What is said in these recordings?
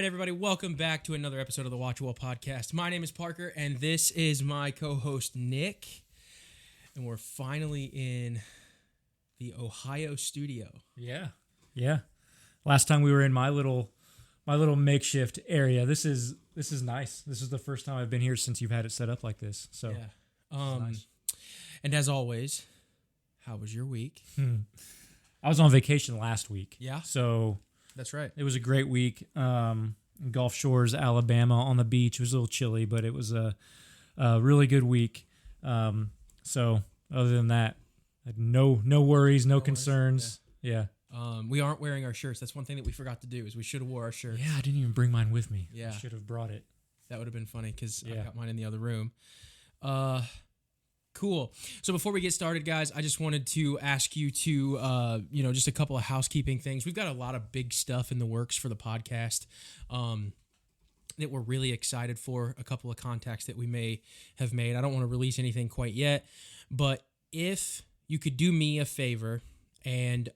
right, everybody, welcome back to another episode of the WatchWell Podcast. My name is Parker, and this is my co-host, Nick. And we're finally in the Ohio studio. Yeah. Last time we were in my little makeshift area. This is nice. This is the first time I've been here since you've had it set up like this. So, yeah. Nice. And as always, how was your week? I was on vacation last week. Yeah. So That's right. it was a great week. Gulf Shores, Alabama, on the beach. It was a little chilly, but it was a really good week. So other than that, no worries, no concerns. Yeah. We aren't wearing our shirts. That's one thing that we forgot to do is we should have wore our shirts. Yeah, I didn't even bring mine with me. Yeah. I should have brought it. That would have been funny because I got mine in the other room. Cool. So before we get started, guys, I just wanted to ask you to, just a couple of housekeeping things. We've got a lot of big stuff in the works for the podcast that we're really excited for, a couple of contacts that we may have made. I don't want to release anything quite yet, but if you could do me a favor and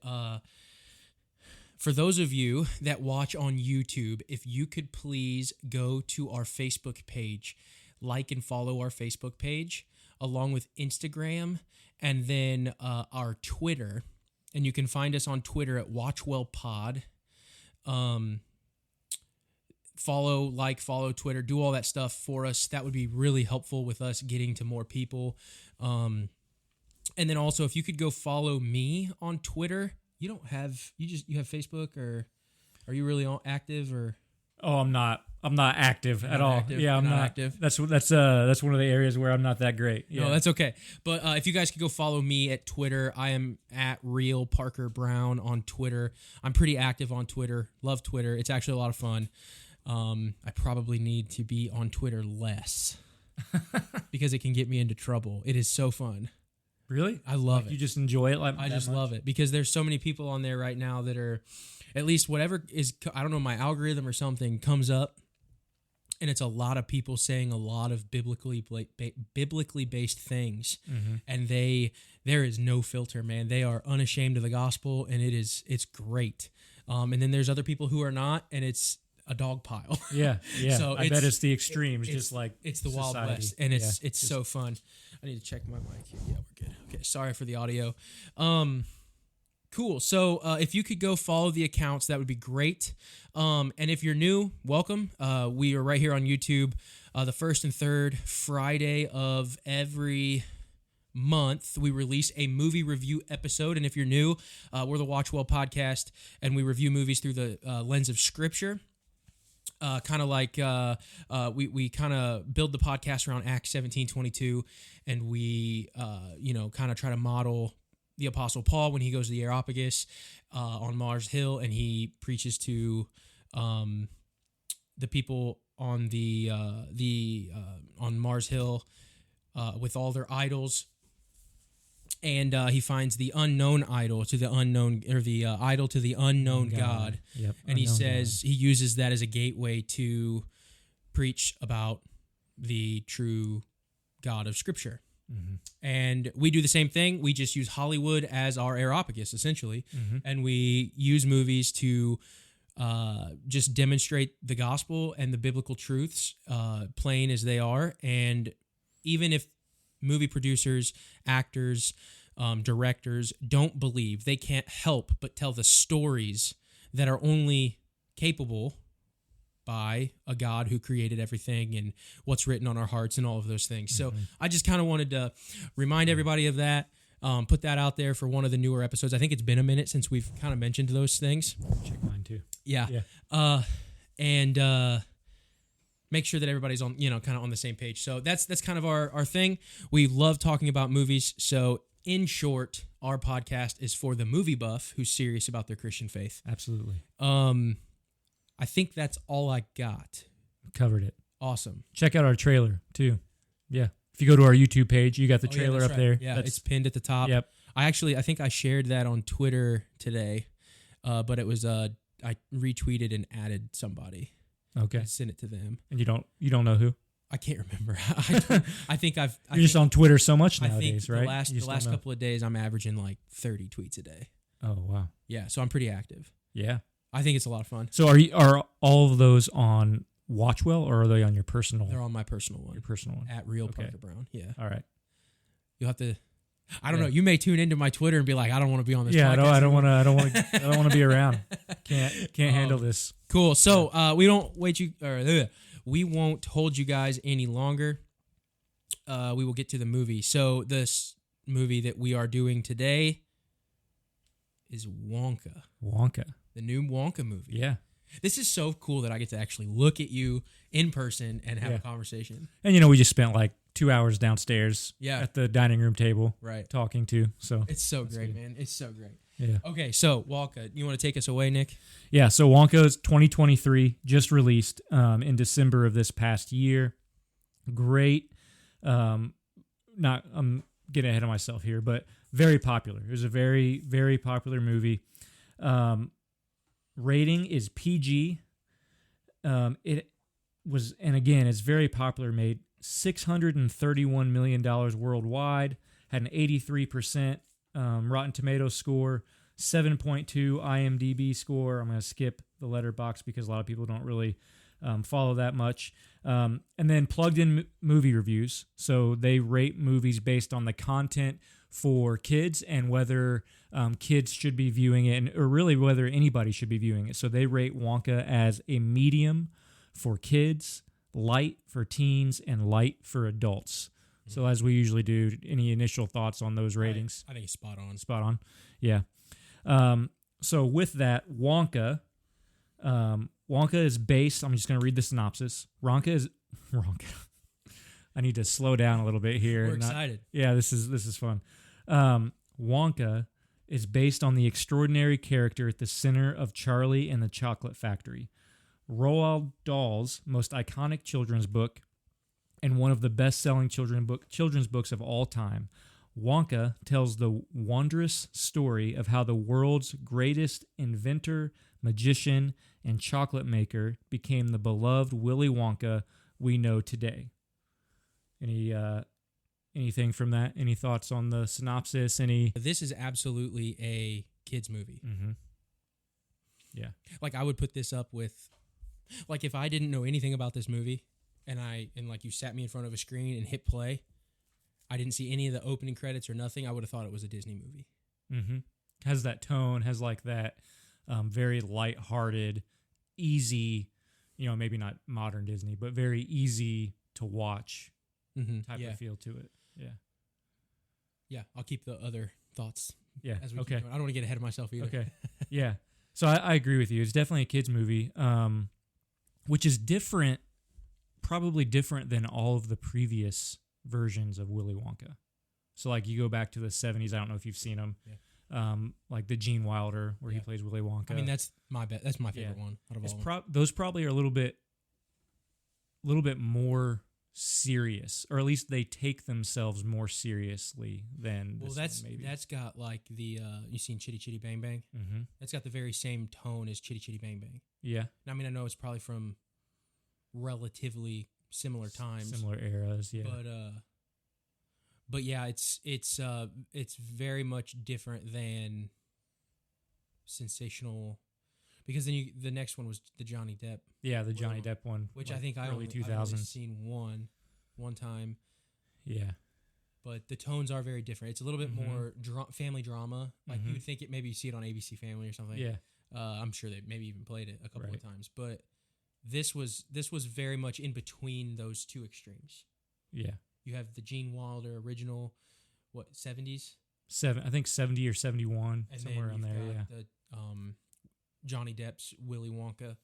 for those of you that watch on YouTube, if you could please go to our Facebook page, like and follow our Facebook page, along with Instagram, and then our Twitter. And you can find us on Twitter at WatchWell Pod. Follow Twitter, do all that stuff for us. That would be really helpful with us getting to more people. And then also, if you could go follow me on Twitter. You have Facebook, or are you really active, or? Oh, I'm not active at all. Active? Yeah, I'm not active. That's one of the areas where I'm not that great. Yeah. No, that's okay. But if you guys could go follow me at Twitter, I am at Real Parker Brown on Twitter. I'm pretty active on Twitter. Love Twitter. It's actually a lot of fun. I probably need to be on Twitter less because it can get me into trouble. It is so fun. Really? I love it. You just enjoy it? I just love it because there's so many people on there right now that are, at least whatever is, I don't know, my algorithm or something comes up, and it's a lot of people saying a lot of biblically based things, and there is no filter, man. They are unashamed of the gospel, and it's great. And then there's other people who are not, and it's a dog pile. Yeah. So I bet it's the extremes, just like it's the society. Wild West, and it's so fun. I need to check my mic here. Yeah, we're good. Okay, sorry for the audio. Cool. So if you could go follow the accounts, that would be great. And if you're new, welcome. We are right here on YouTube, the first and third Friday of every month. We release a movie review episode, and if you're new, we're the WatchWell Podcast, and we review movies through the lens of Scripture. Kind of like we kind of build the podcast around Acts 17:22, and we kind of try to model the Apostle Paul when he goes to the Areopagus on Mars Hill, and he preaches to the people on on Mars Hill with all their idols. And he finds the unknown idol to the unknown, or the idol to the unknown God. Yep. And he says he uses that as a gateway to preach about the true God of Scripture. Mm-hmm. And we do the same thing. We just use Hollywood as our Areopagus, essentially. Mm-hmm. And we use movies to just demonstrate the gospel and the biblical truths, plain as they are. And even if movie producers, actors, directors don't believe, they can't help but tell the stories that are only capable by a God who created everything and what's written on our hearts and all of those things. So I just kind of wanted to remind everybody of that, put that out there for one of the newer episodes. I think it's been a minute since we've kind of mentioned those things. Check mine too. Yeah. And make sure that everybody's on, kind of on the same page. So that's kind of our thing. We love talking about movies. So in short, our podcast is for the movie buff who's serious about their Christian faith. Absolutely. I think that's all I got. Covered it. Awesome. Check out our trailer too. Yeah. If you go to our YouTube page, you got the trailer up there. Yeah, it's pinned at the top. Yep. I think I shared that on Twitter today, but it was I retweeted and added somebody. Okay. I sent it to them. And you don't know who? I can't remember. I think You're just on Twitter so much nowadays, right? The last couple of days, I'm averaging like 30 tweets a day. Oh, wow. Yeah, so I'm pretty active. Yeah. I think it's a lot of fun. So are all of those on WatchWell, or are they on your personal? They're on my personal one. Your personal one. At Real Parker Brown. Yeah. All right. You'll have to. I don't know. You may tune into my Twitter and be like, I don't want to be on this. Yeah, podcast I don't want to. I don't want to be around. Can't handle this. Cool. So we won't hold you guys any longer. We will get to the movie. So this movie that we are doing today is Wonka. The new Wonka movie. Yeah. This is so cool that I get to actually look at you in person and have a conversation. And we just spent like 2 hours downstairs at the dining room table talking to. So it's so great, man. It's so great. Yeah. Okay, so Wonka, you want to take us away, Nick? Yeah, so Wonka is 2023, just released in December of this past year. Great. I'm getting ahead of myself here, but very popular. It was a very, very popular movie. Rating is PG. It was, and again, it's very popular. Made $631 million worldwide. Had an 83% Rotten Tomatoes score, 7.2 IMDb score. I'm going to skip the letterbox because a lot of people don't really follow that much. And then plugged in movie reviews. So they rate movies based on the content for kids and whether kids should be viewing it, or really whether anybody should be viewing it. So they rate Wonka as a medium for kids, light for teens, and light for adults. So as we usually do, any initial thoughts on those ratings? I think it's spot on. Spot on, yeah. So with that, Wonka is based. I'm just going to read the synopsis. Wonka. I need to slow down a little bit here. We're excited. Yeah, this is fun. Wonka is based on the extraordinary character at the center of Charlie and the Chocolate Factory, Roald Dahl's most iconic children's book and one of the best-selling children's books of all time. Wonka tells the wondrous story of how the world's greatest inventor, magician, and chocolate maker became the beloved Willy Wonka we know today. Anything from that? Any thoughts on the synopsis? This is absolutely a kids movie. Mm-hmm. Yeah. Like I would put this up with, like if I didn't know anything about this movie and like you sat me in front of a screen and hit play, I didn't see any of the opening credits or nothing, I would have thought it was a Disney movie. Mm-hmm. Has that tone, has like that very lighthearted, easy, maybe not modern Disney, but very easy to watch type of feel to it. Yeah. Yeah, I'll keep the other thoughts. Yeah. As we keep going. I don't want to get ahead of myself either. Okay. Yeah. So I agree with you. It's definitely a kids movie, which is different, probably different than all of the previous versions of Willy Wonka. So like you go back to the 70s. I don't know if you've seen them. Yeah. Like the Gene Wilder where he plays Willy Wonka. I mean, that's my favorite one out of all of them. Those probably are a little bit more serious, or at least they take themselves more seriously than this one, maybe. That's got like the you seen Chitty Chitty Bang Bang? Mm-hmm. That's got the very same tone as Chitty Chitty Bang Bang. Yeah. I mean, I know it's probably from relatively similar times, similar eras. Yeah. But yeah, it's very much different than Sensational. Because then the next one was the Johnny Depp. Yeah, the Johnny Depp one. Which I think I've only seen one time. Yeah. But the tones are very different. It's a little bit more family drama. Like you would think it, maybe you see it on ABC Family or something. Yeah. I'm sure they maybe even played it a couple of times. But this was very much in between those two extremes. Yeah. You have the Gene Wilder original, 70s? I think 70 or 71, and somewhere around there, the Johnny Depp's Willy Wonka.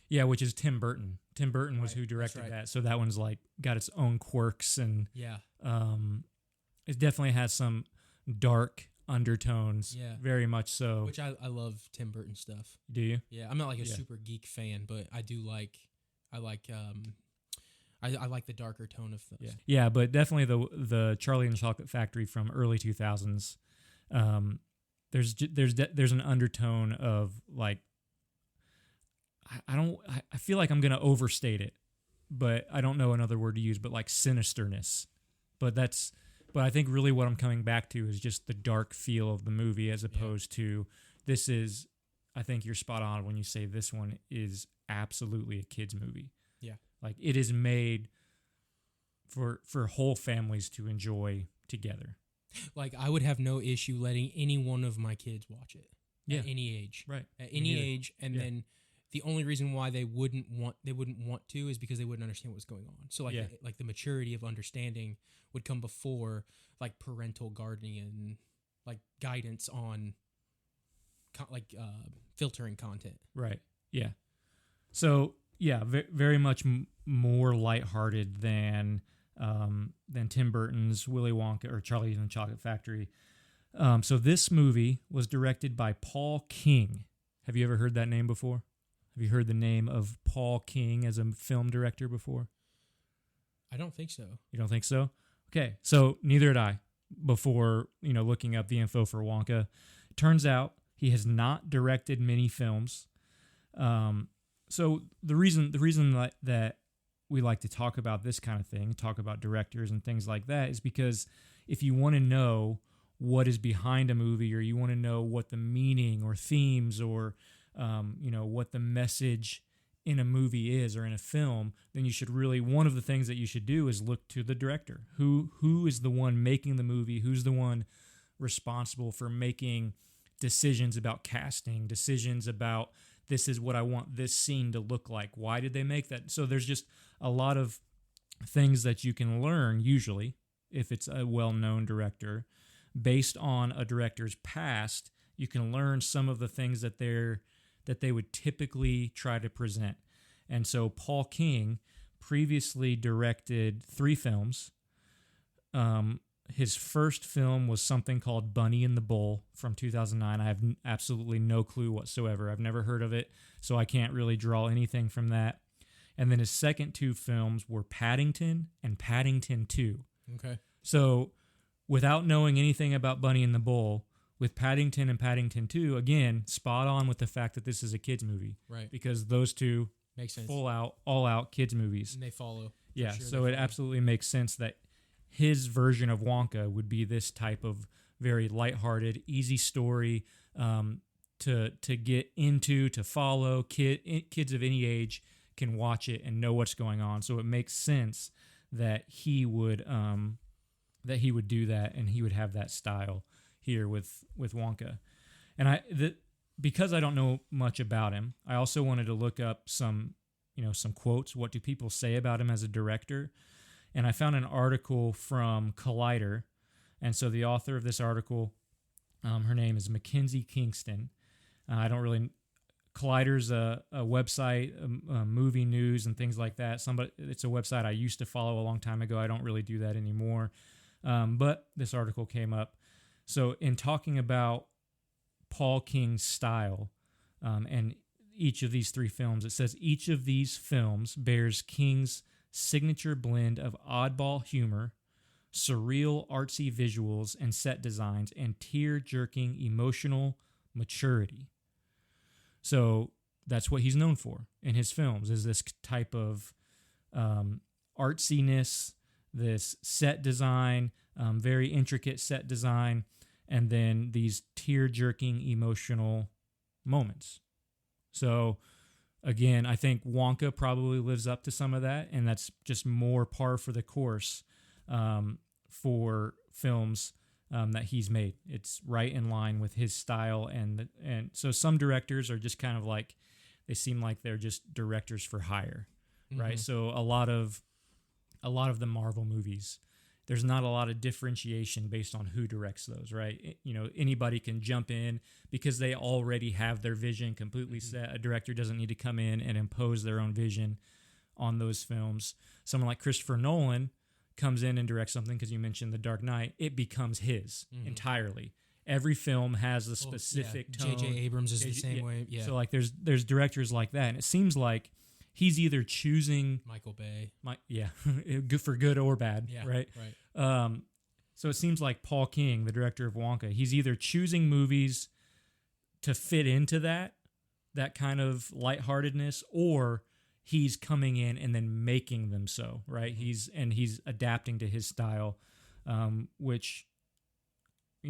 Yeah, which is Tim Burton. Tim Burton was who directed that, so that one's like got its own quirks, and it definitely has some dark undertones. Yeah, very much so. Which I love Tim Burton stuff. Do you? Yeah, I'm not like a super geek fan, but I do like. I like the darker tone of those. Yeah, but definitely the Charlie and the Chocolate Factory from early 2000s. There's an undertone of like. I feel like I'm going to overstate it, but I don't know another word to use, but like sinisterness. But I think really what I'm coming back to is just the dark feel of the movie as opposed to this is I think you're spot on when you say this one is absolutely a kid's movie. Yeah. Like it is made for whole families to enjoy together. Like I would have no issue letting any one of my kids watch it at any age. Right. At any age, and then the only reason why they wouldn't want to is because they wouldn't understand what's going on. So like the maturity of understanding would come before like parental guardian like guidance on filtering content. Right. Yeah. So yeah, very much more lighthearted than Tim Burton's Willy Wonka or Charlie and the Chocolate Factory. So this movie was directed by Paul King. Have you ever heard that name before? Have you heard the name of Paul King as a film director before? I don't think so. You don't think so? Okay, so neither had I before, looking up the info for Wonka. Turns out he has not directed many films. So the reason that we like to talk about this kind of thing, talk about directors and things like that, is because if you want to know what is behind a movie, or you want to know what the meaning or themes or what the message in a movie is or in a film, then you should really, one of the things that you should do is look to the director. Who is the one making the movie? Who's the one responsible for making decisions about casting, decisions about this is what I want this scene to look like. Why did they make that? So there's just a lot of things that you can learn, usually, if it's a well-known director. Based on a director's past, you can learn some of the things that they would typically try to present. And so Paul King previously directed 3 films. His first film was something called Bunny in the Bowl from 2009. I have absolutely no clue whatsoever. I've never heard of it, so I can't really draw anything from that. And then his second 2 films were Paddington and Paddington 2. Okay. So without knowing anything about Bunny in the Bowl, with Paddington and Paddington 2, again, spot on with the fact that this is a kids movie. Right. Because those 2 makes sense. all out kids movies. And they follow. Yeah, sure, so it absolutely makes sense that his version of Wonka would be this type of very lighthearted, easy story to get into, to follow. Kids of any age can watch it and know what's going on. So it makes sense that he would do that, and he would have that style here with Wonka. And because I don't know much about him, I also wanted to look up some quotes. What do people say about him as a director? And I found an article from Collider. And so the author of this article, her name is Mackenzie Kingston. Collider's a website, movie news and things like that. It's a website I used to follow a long time ago. I don't really do that anymore. But this article came up. So in talking about Paul King's style and each of these 3 films, it says each of these films bears King's signature blend of oddball humor, surreal artsy visuals and set designs, and tear-jerking emotional maturity. So that's what he's known for in his films, is this type of artsiness, this set design, very intricate set design, and then these tear-jerking emotional moments. So again, I think Wonka probably lives up to some of that, and that's just more par for the course for films that he's made. It's right in line with his style, and so some directors are just kind of like, they seem like they're just directors for hire, right? So a lot of the Marvel movies, there's not a lot of differentiation based on who directs those, right? Anybody can jump in because they already have their vision completely set. A director doesn't need to come in and impose their own vision on those films. Someone like Christopher Nolan comes in and directs something, because you mentioned The Dark Knight, it becomes his entirely. Every film has a specific tone. J.J. Abrams is the same way. Yeah. So like there's directors like that, and it seems like he's either choosing Michael Bay. Good for good or bad, right? Right. So it seems like Paul King, the director of Wonka, he's either choosing movies to fit into that kind of lightheartedness, or he's coming in and then making them so, right? He's adapting to his style, which,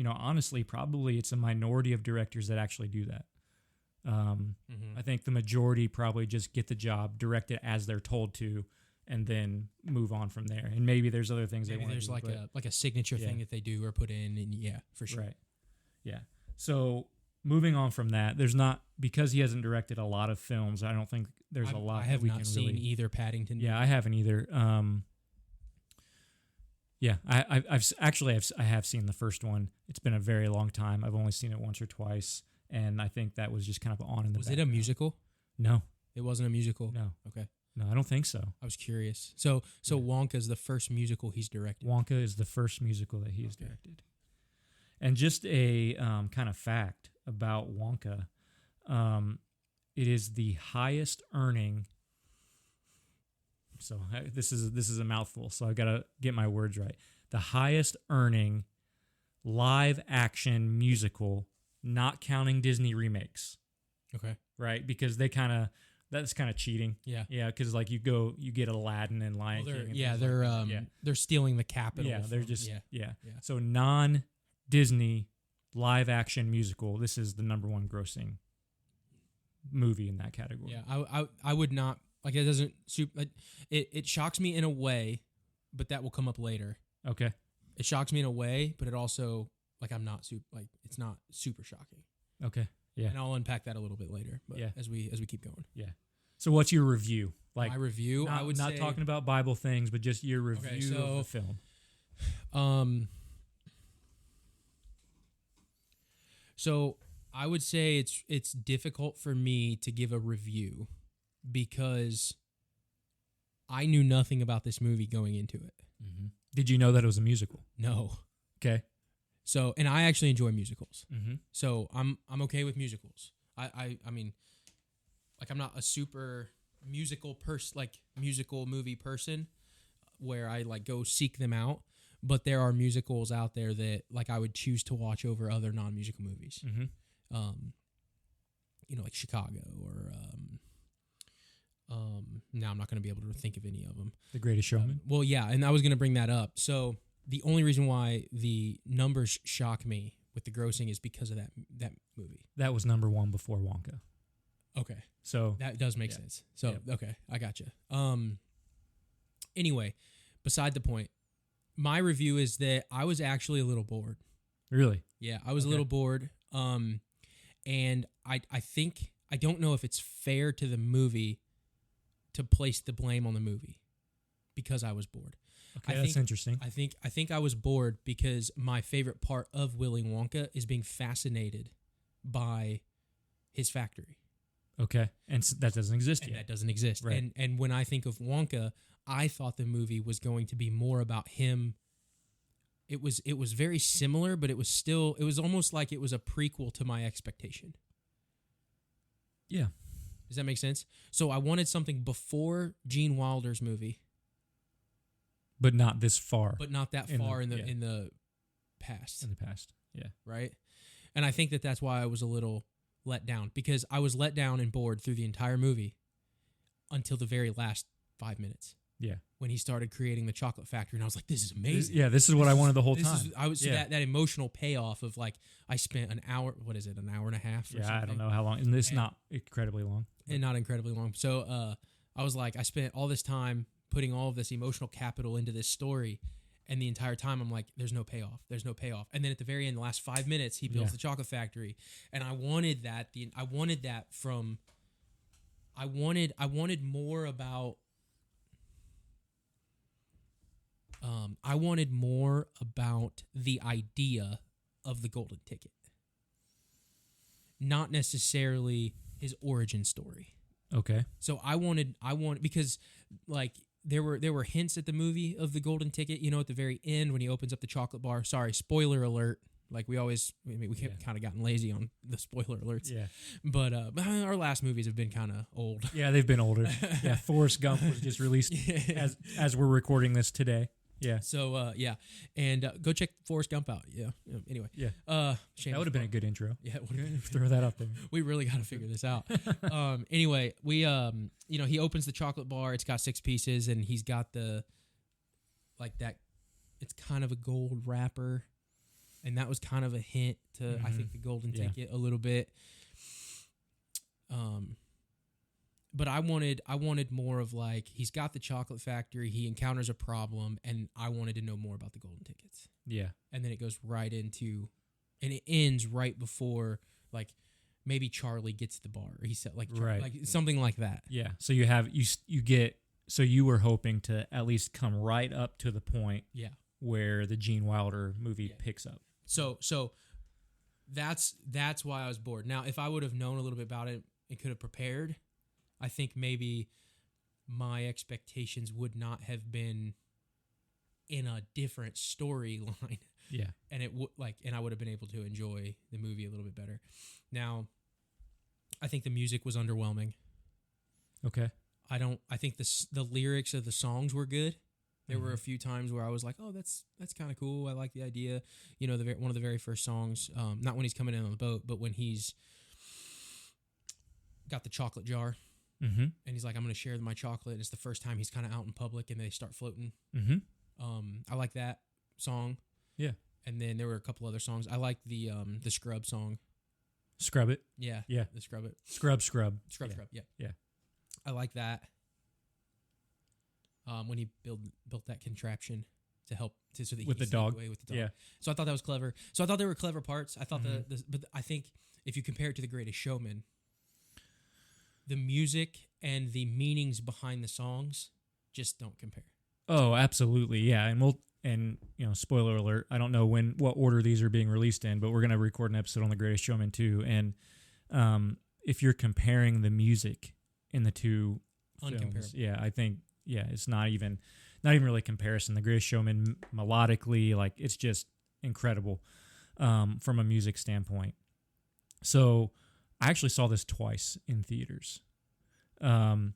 honestly, probably it's a minority of directors that actually do that. I think the majority probably just get the job, direct it as they're told to, and then move on from there. And maybe there's other things maybe they want to do. There's like a signature thing that they do or put in, and for sure. Right. Yeah. So moving on from that, there's not, because he hasn't directed a lot of films, I don't think there's a lot I have that we not can seen really... either Paddington. Yeah, I haven't either. I have seen the first one. It's been a very long time. I've only seen it once or twice, and I think that was just kind of on in the background. Was it a musical? No. It wasn't a musical? No. Okay. No, I don't think so. I was curious. So Wonka's the first musical he's directed. Wonka is the first musical that he has directed. And just a kind of fact about Wonka, it is the highest earning... So this is a mouthful, so I got to get my words right. The highest earning live action musical, not counting Disney remakes. Okay. Right? Because that's kind of cheating. Yeah. Yeah, because like you get Aladdin and Lion King. And they're stealing the capital. Yeah, they're just yeah. So non-Disney live action musical, this is the number one grossing movie in that category. Yeah, I would not. Like, it doesn't... It shocks me in a way, but that will come up later. Okay. It shocks me in a way, but it also... Like, I'm not... it's not super shocking. Okay. Yeah. And I'll unpack that a little bit later, but as we keep going. Yeah. So what's your review? Like, my review, I would not say... talking about Bible things, but just your review of the film. So I would say it's difficult for me to give a review because I knew nothing about this movie going into it. Mm-hmm. Did you know that it was a musical? No. Okay. So, and I actually enjoy musicals. Mm-hmm. So I'm okay with musicals. I mean, like, I'm not a super musical musical movie person where I like go seek them out. But there are musicals out there that like I would choose to watch over other non-musical movies. Mm-hmm. Like Chicago or now I'm not going to be able to think of any of them. The Greatest Showman. Well, yeah, and I was going to bring that up. So the only reason why the numbers shock me with the grossing is because of that movie. That was number one before Wonka. Okay, so that does make sense. So okay, I got you. Anyway, beside the point, my review is that I was actually a little bored. Really? Yeah, I was a little bored. And I think I don't know if it's fair to the movie to place the blame on the movie because I was bored. Okay, that's interesting. I think I was bored because my favorite part of Willy Wonka is being fascinated by his factory. Okay, and that doesn't exist yet. That doesn't exist. Right. And when I think of Wonka, I thought the movie was going to be more about him. It was very similar, but it was almost like it was a prequel to my expectation. Yeah. Does that make sense? So I wanted something before Gene Wilder's movie, but not this far. But not that far in the past. In the past, yeah. Right? And I think that's why I was a little let down, because I was let down and bored through the entire movie until the very last 5 minutes. Yeah. When he started creating the chocolate factory, and I was like, this is amazing. This is what I wanted the whole time. That emotional payoff of like, I spent an hour, an hour and a half? Or something? I don't know how long. And it's not incredibly long. And not incredibly long. So I was like, I spent all this time putting all of this emotional capital into this story. And the entire time I'm like, there's no payoff. There's no payoff. And then at the very end, the last 5 minutes, he builds the chocolate factory. And I wanted that. I wanted more about... I wanted more about the idea of the golden ticket, not necessarily his origin story. Okay. So I wanted because like there were hints at the movie of the golden ticket. At the very end when he opens up the chocolate bar. Sorry, spoiler alert. Like we kind of gotten lazy on the spoiler alerts. Yeah. But our last movies have been kind of old. Yeah, they've been older. Yeah, Forrest Gump was just released as we're recording this today. Yeah. So and go check Forrest Gump out. Yeah. Anyway. Yeah. Shame that would have been a good intro. Yeah. It would have been. Throw that up there. We really got to figure this out. Anyway, we he opens the chocolate bar. It's got 6 pieces, and he's got the like that. It's kind of a gold wrapper, and that was kind of a hint to I think the golden ticket a little bit. But I wanted more of like, he's got the chocolate factory, he encounters a problem, and I wanted to know more about the golden tickets. Yeah. And then it goes right into, and it ends right before, like, maybe Charlie gets the bar. Or he said, like, Right. like something like that. Yeah. So you were hoping to at least come right up to the point where the Gene Wilder movie picks up. So that's why I was bored. Now, if I would have known a little bit about it and could have prepared, I think maybe my expectations would not have been in a different storyline. Yeah. And I would have been able to enjoy the movie a little bit better. Now, I think the music was underwhelming. Okay. I think the lyrics of the songs were good. There were a few times where I was like, "Oh, that's kind of cool. I like the idea." You know, one of the very first songs, not when he's coming in on the boat, but when he's got the chocolate jar, and he's like, "I'm going to share my chocolate." And it's the first time he's kind of out in public, and they start floating. I like that song. Yeah. And then there were a couple other songs. I like the Scrub song. Scrub It. Yeah. Yeah. The Scrub It. Scrub. Scrub. Yeah. Yeah. I like that. When he built that contraption to help so that he with could the dog. away with the dog. Yeah. So I thought that was clever. So I thought there were clever parts. I thought but I think if you compare it to The Greatest Showman, the music and the meanings behind the songs just don't compare. Oh, absolutely. Yeah. And spoiler alert, I don't know what order these are being released in, but we're going to record an episode on The Greatest Showman too. And if you're comparing the music in the two films, I think it's not even really comparison. The Greatest Showman melodically, like, it's just incredible from a music standpoint. So I actually saw this twice in theaters. And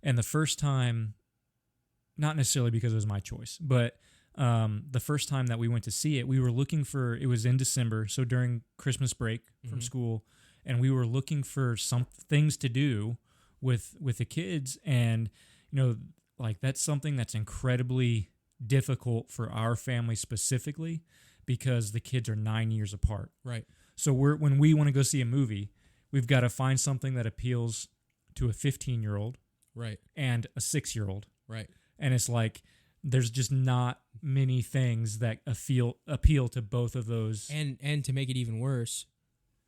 the first time, not necessarily because it was my choice, but the first time that we went to see it, we were looking for, it was in December, so during Christmas break from school, and we were looking for some things to do with the kids, and like, that's something that's incredibly difficult for our family specifically because the kids are 9 years apart. Right. So when we want to go see a movie, we've got to find something that appeals to a 15-year-old, right, and a 6-year-old, right. And it's like there's just not many things that appeal to both of those. And to make it even worse,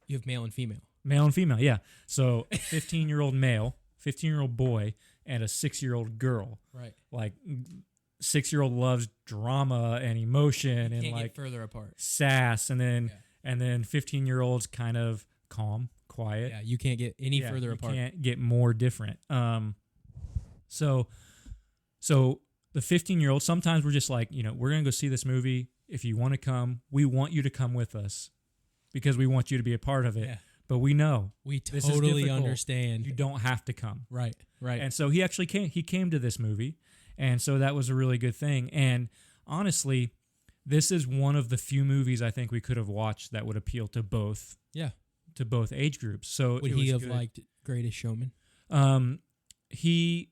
you have male and female. Male and female, yeah. So 15-year-old male, 15-year-old boy, and a 6-year-old girl. Right. Like, 6-year-old loves drama and emotion and can't like get further apart. Sass, and then 15-year-old's kind of calm, quiet. Yeah, you can't get any further apart. You can't get more different. So the 15-year-old, sometimes we're just like, we're going to go see this movie. If you want to come, we want you to come with us because we want you to be a part of it. Yeah. But we know. We totally understand. You don't have to come. Right. And so he actually came. He came to this movie, and so that was a really good thing. And honestly, this is one of the few movies I think we could have watched that would appeal to both. Yeah. To both age groups. So would he have liked Greatest Showman? He.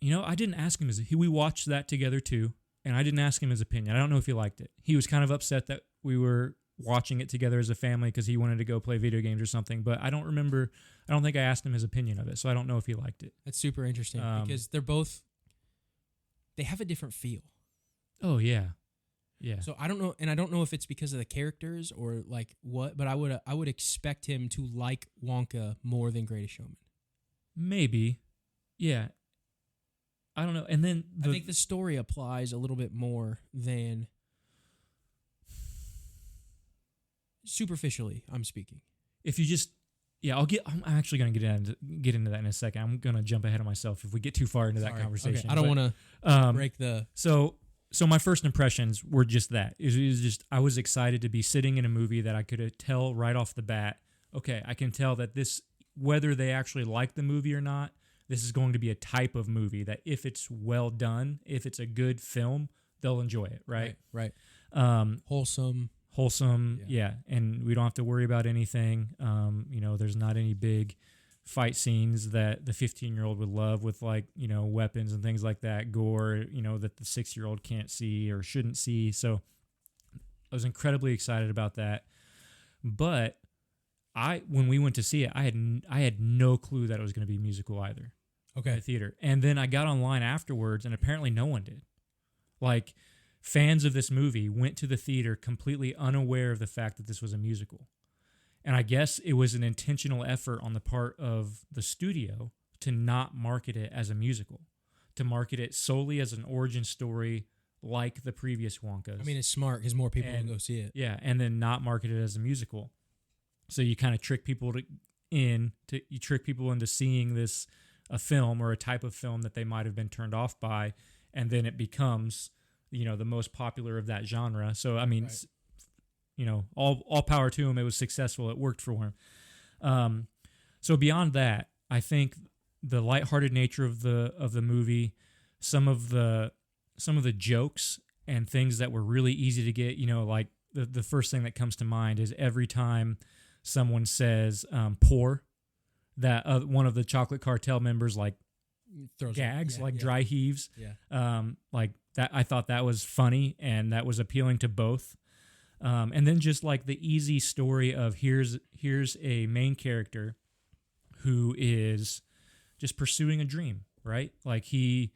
I didn't ask him we watched that together too, and I didn't ask him his opinion. I don't know if he liked it. He was kind of upset that we were watching it together as a family because he wanted to go play video games or something, but I don't think I asked him his opinion of it, so I don't know if he liked it. That's super interesting because they have a different feel. Oh, yeah. Yeah. So I don't know if it's because of the characters or like what, but I would expect him to like Wonka more than Greatest Showman. Maybe. Yeah. I don't know. And then I think the story applies a little bit more than superficially. I'm speaking. If you just, I'm actually going to get into that in a second. I'm going to jump ahead of myself if we get too far into that conversation. Okay. I don't want to break the. So my first impressions were just that. It was just I was excited to be sitting in a movie that I could tell right off the bat. Okay, I can tell that this, whether they actually like the movie or not, this is going to be a type of movie that if it's well done, if it's a good film, they'll enjoy it, right? Right. Wholesome, yeah. And we don't have to worry about anything. There's not any big fight scenes that the 15-year-old would love with, like, weapons and things like that, gore, that the 6-year-old can't see or shouldn't see. So I was incredibly excited about that. But when we went to see it, I had no clue that it was going to be musical either. Okay. At the theater. And then I got online afterwards, and apparently no one did. Like, fans of this movie went to the theater completely unaware of the fact that this was a musical. And I guess it was an intentional effort on the part of the studio to not market it as a musical, to market it solely as an origin story like the previous Wonkas. I mean, it's smart because more people will go see it. Yeah, and then not market it as a musical. So you kind of trick people into seeing this a film or a type of film that they might have been turned off by, and then it becomes, the most popular of that genre. So I mean, right. All power to him. It was successful. It worked for him. So beyond that, I think the lighthearted nature of the movie, some of the jokes and things that were really easy to get, like the first thing that comes to mind is every time someone says "poor," that one of the Chocolate Cartel members throws gags, dry heaves. Yeah. Like that, I thought that was funny and that was appealing to both. And then just like the easy story of here's a main character who is just pursuing a dream, right? Like he,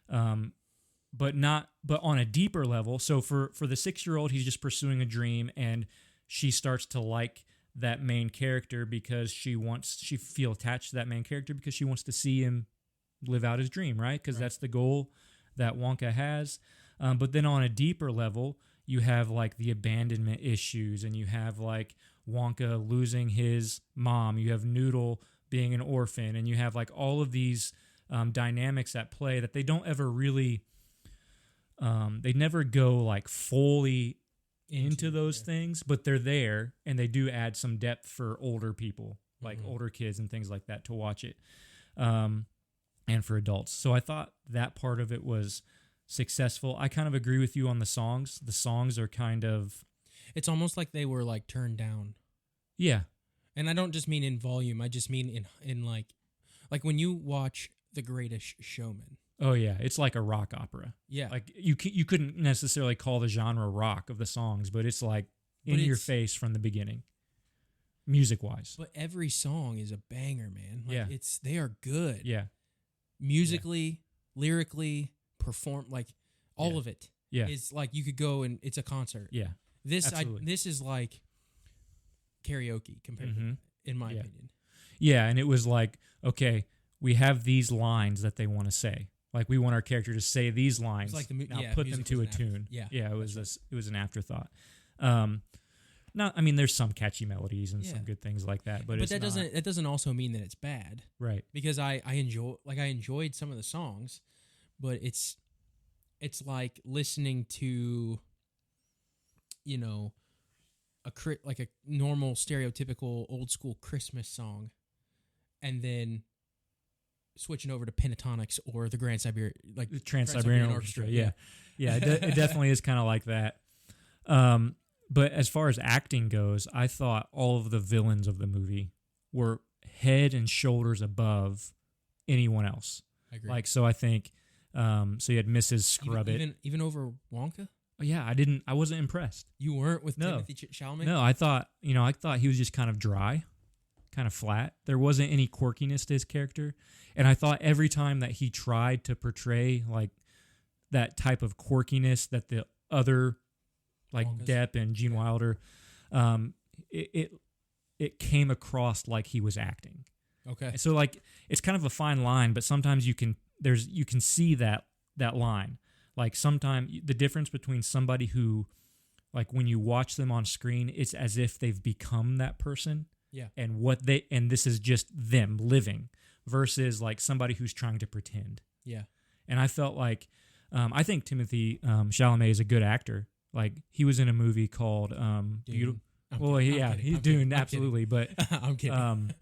but on a deeper level. So for the 6-year-old, he's just pursuing a dream, and she starts to like that main character because she feel attached to that main character because she wants to see him live out his dream, right? Because that's the goal that Wonka has. But then on a deeper level, you have like the abandonment issues, and you have like Wonka losing his mom. You have Noodle being an orphan, and you have like all of these dynamics at play that they don't ever really, they never go like fully into those things, but they're there, and they do add some depth for older people, like older kids and things like that, to watch it, and for adults. So I thought that part of it was successful. I kind of agree with you on the songs. The songs are kind of... It's almost like they were like turned down. Yeah. And I don't just mean in volume. I just mean in like when you watch The Greatest Showman. Oh yeah, it's like a rock opera. Yeah, like you couldn't necessarily call the genre rock of the songs, but it's like in your face from the beginning, music wise. But every song is a banger, man. Like, yeah, they are good. Yeah, musically, lyrically, like all of it. Yeah, is like you could go and it's a concert. Yeah, this is like karaoke compared to, in my opinion. Yeah, and it was like, okay, we have these lines that they want to say. Like, we want our character to say these lines. Like now put them to a tune. It was an afterthought. There's some catchy melodies and some good things like that, but that doesn't also mean that it's bad, right? Because I enjoyed some of the songs, but it's like listening to, a normal stereotypical old school Christmas song, and then switching over to pentatonics or the the Trans-Siberian Orchestra. Yeah. It definitely is kind of like that. But as far as acting goes, I thought all of the villains of the movie were head and shoulders above anyone else. I agree. Like, so I think, so you had Mrs. Scrubbit. Even over Wonka? Oh, yeah, I wasn't impressed. You weren't with Timothy Chalamet? No, I thought he was just kind of dry, kind of flat. There wasn't any quirkiness to his character. And I thought every time that he tried to portray like that type of quirkiness that the other, like Wonka's. Depp and Gene Wilder, it came across like he was acting. Okay. So like it's kind of a fine line, but sometimes you can see that line. Like sometimes the difference between somebody who, like when you watch them on screen, it's as if they've become that person. Yeah. And this is just them living versus like somebody who's trying to pretend. Yeah. And I felt like, I think Timothy Chalamet is a good actor. Like he was in a movie called Beautiful. He's Dune, absolutely. But I'm kidding.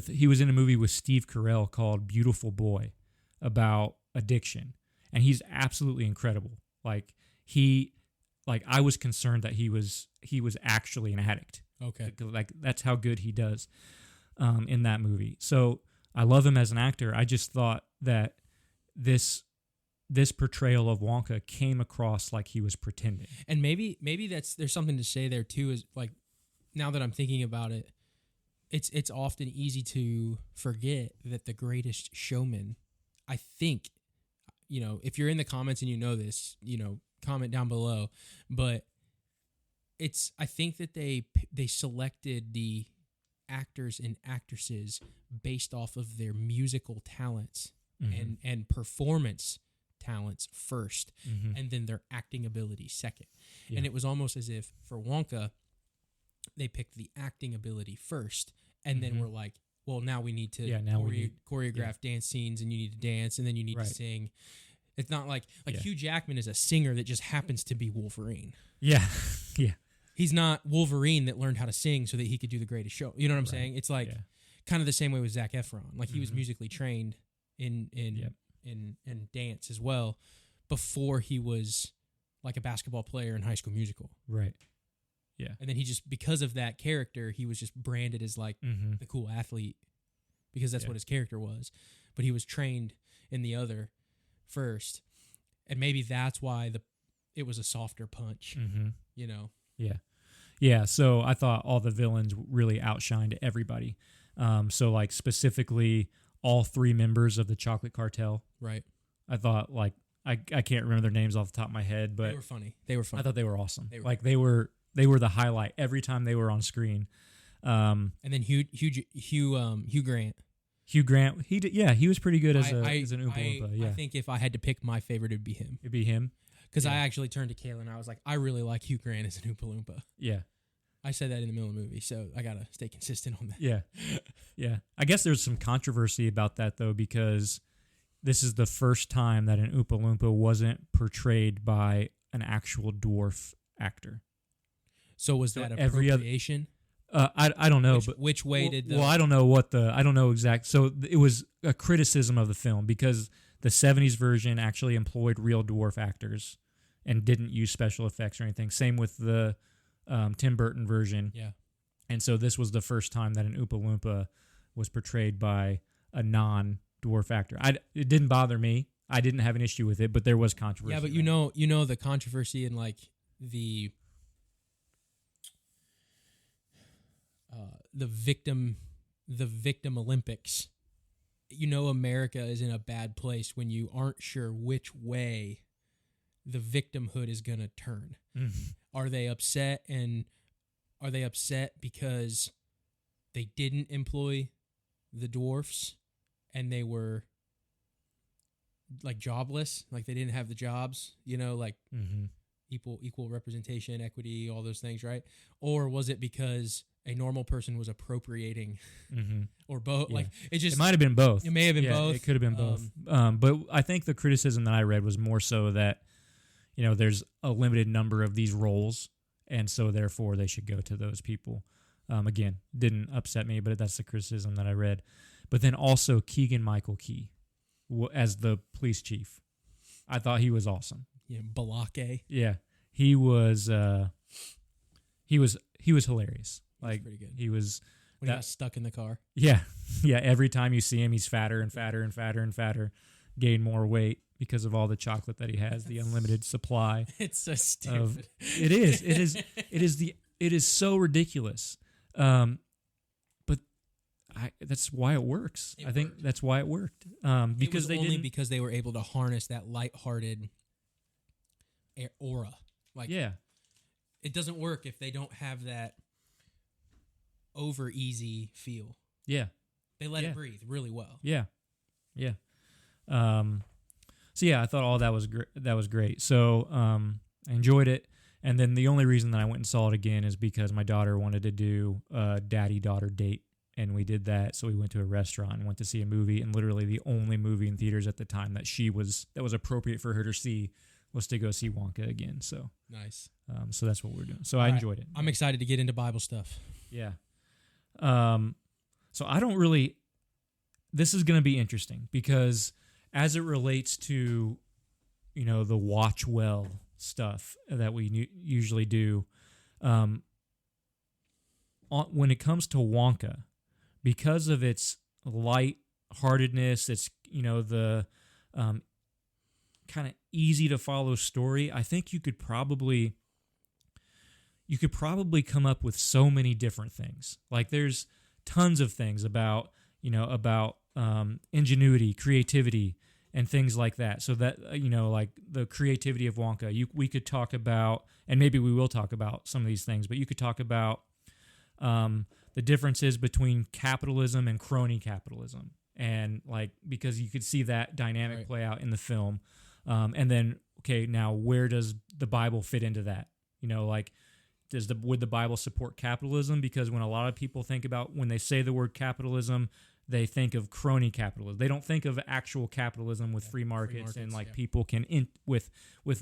He was in a movie with Steve Carell called Beautiful Boy about addiction. And he's absolutely incredible. Like I was concerned that he was actually an addict. Okay. Like that's how good he does in that movie. So I love him as an actor. I just thought that this portrayal of Wonka came across like he was pretending. And maybe there's something to say there too, is like, now that I'm thinking about it, it's often easy to forget that the greatest showman, I think, if you're in the comments and you know this, comment down below, but I think that they selected the actors and actresses based off of their musical talents and performance talents first, and then their acting ability second. Yeah. And it was almost as if for Wonka, they picked the acting ability first, and then we're like, well, now we need to choreograph dance scenes, and you need to dance, and then you need to sing. It's not like Hugh Jackman is a singer that just happens to be Wolverine. Yeah, yeah. He's not Wolverine that learned how to sing so that he could do the greatest show. You know what I'm saying? It's like kind of the same way with Zac Efron. Like he was musically trained in dance as well before he was like a basketball player in High School Musical. Right. Yeah. And then he just, because of that character, he was just branded as like the cool athlete because that's what his character was. But he was trained in the other first. And maybe that's why it was a softer punch, Yeah. Yeah. So I thought all the villains really outshined everybody. So like specifically all three members of the Chocolate Cartel. Right. I thought like, I can't remember their names off the top of my head, but they were funny. I thought they were awesome. They were the highlight every time they were on screen. And then Hugh Grant. Hugh Grant, he was pretty good as an Oompa Loompa. Yeah. I think if I had to pick my favorite, it'd be him. It'd be him. Because I actually turned to Kayla and I was like, I really like Hugh Grant as an Oompa Loompa. Yeah. I said that in the middle of the movie, so I gotta stay consistent on that. Yeah. Yeah. I guess there's some controversy about that though, because this is the first time that an Oompa Loompa wasn't portrayed by an actual dwarf actor. So was that appropriation? I don't know, but which way did the... Well, I don't know exact. So it was a criticism of the film because the 70s version actually employed real dwarf actors and didn't use special effects or anything. Same with the Tim Burton version. Yeah. And so this was the first time that an Oompa Loompa was portrayed by a non-dwarf actor. It didn't bother me. I didn't have an issue with it, but there was controversy. Yeah, but you know the controversy in like the victim Olympics. America is in a bad place when you aren't sure which way the victimhood is going to turn. Are they upset because they didn't employ the dwarfs and they were like jobless, like they didn't have the jobs, equal representation, equity, all those things, right? Or was it because a normal person was appropriating, or both? Yeah. Like it might have been both. It may have been both. It could have been both. But I think the criticism that I read was more so that there's a limited number of these roles, and so therefore they should go to those people. Again, didn't upset me, but that's the criticism that I read. But then also Keegan-Michael Key as the police chief, I thought he was awesome. Yeah, Balake. Yeah, he was hilarious. Like pretty good. He was when he got stuck in the car. Yeah, yeah. Every time you see him, he's fatter and fatter and fatter and fatter, gain more weight because of all the chocolate that he has, the unlimited supply. It's so stupid. It is so ridiculous. But that's why it works. I think that's why it worked. Because because they were able to harness that lighthearted aura. Like it doesn't work if they don't have that over easy feel. Yeah. They let it breathe really well. Yeah. Yeah. So I thought all that was great. So I enjoyed it. And then the only reason that I went and saw it again is because my daughter wanted to do a daddy-daughter date, and we did that. So we went to a restaurant and went to see a movie, and literally the only movie in theaters at the time that was appropriate for her to see was to go see Wonka again. So nice. So that's what we're doing. So I enjoyed it. I'm excited to get into Bible stuff. Yeah. So I don't really. This is going to be interesting because as it relates to, the WatchWell stuff that we usually do, when it comes to Wonka, because of its light-heartedness, its the kind of easy to follow story, I think you could probably come up with so many different things. Like there's tons of things about ingenuity, creativity, and things like that. So that, like the creativity of Wonka, we could talk about, and maybe we will talk about some of these things, but you could talk about the differences between capitalism and crony capitalism. And like, because you could see that dynamic play out in the film. And then, okay, now where does the Bible fit into that? Like, would the Bible support capitalism? Because when a lot of people when they say the word capitalism, they think of crony capitalism. They don't think of actual capitalism with free markets and like people can with